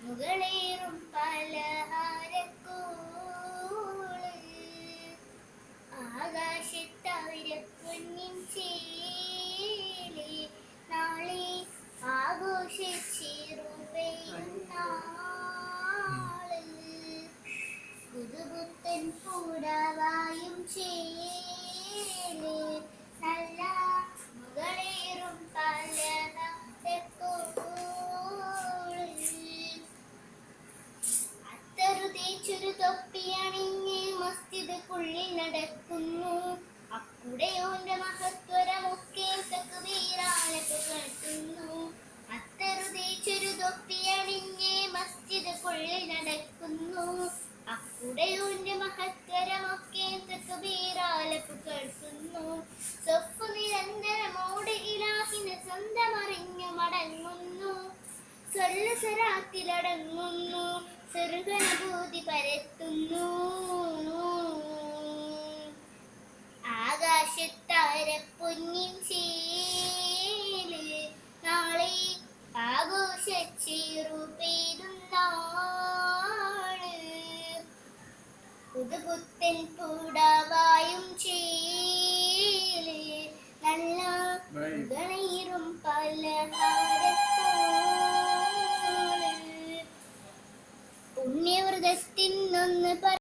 മുകളേറും പലഹാരക്കൂള് ആകാശത്തായിരപ്പൊന്നിൻ ചേലേ നാളെ ആഘോഷിച്ചിരുപെരുന്നാള് പുതുപുത്തൻ പൂടവായും ചേലേ നല്ല മുകളേറും പലഹാരക്കൂള് അത്തറു തേച്ചൊരു തൊപ്പിയണിഞ്ഞ് മസ്ജിദുക്കുള്ളിൽ നടക്കുന്നു അക്കുടയോന്റെ മഹത്വരമൊക്കെ തക്ബീറാലൊക്കെ കേൾക്കുന്നു അത്തറു തേച്ചൊരു തൊപ്പിയണിഞ്ഞ് മസ്ജിദുക്കുള്ളിൽ നടക്കുന്നു അക്കുടയോന്റെ മഹത്വരമൊക്കെ തക്ബീറാലൊക്കെ കേൾക്കുന്നു സൊഫ് നിരന്തരമോട് ഇലാഹിനെ സ്വന്തമറിഞ്ഞു മടങ്ങുന്നു സ്വരത്തിലടങ്ങുന്നു സ്വർഗാനുഭൂതി പരത്തുന്നു ആകാശത്താരപ്പൊന്നിൻ ചേല് നാളെ ആഘോഷിച്ചിറുപെരുന്നാള് പുതുപുത്തൻ പൂട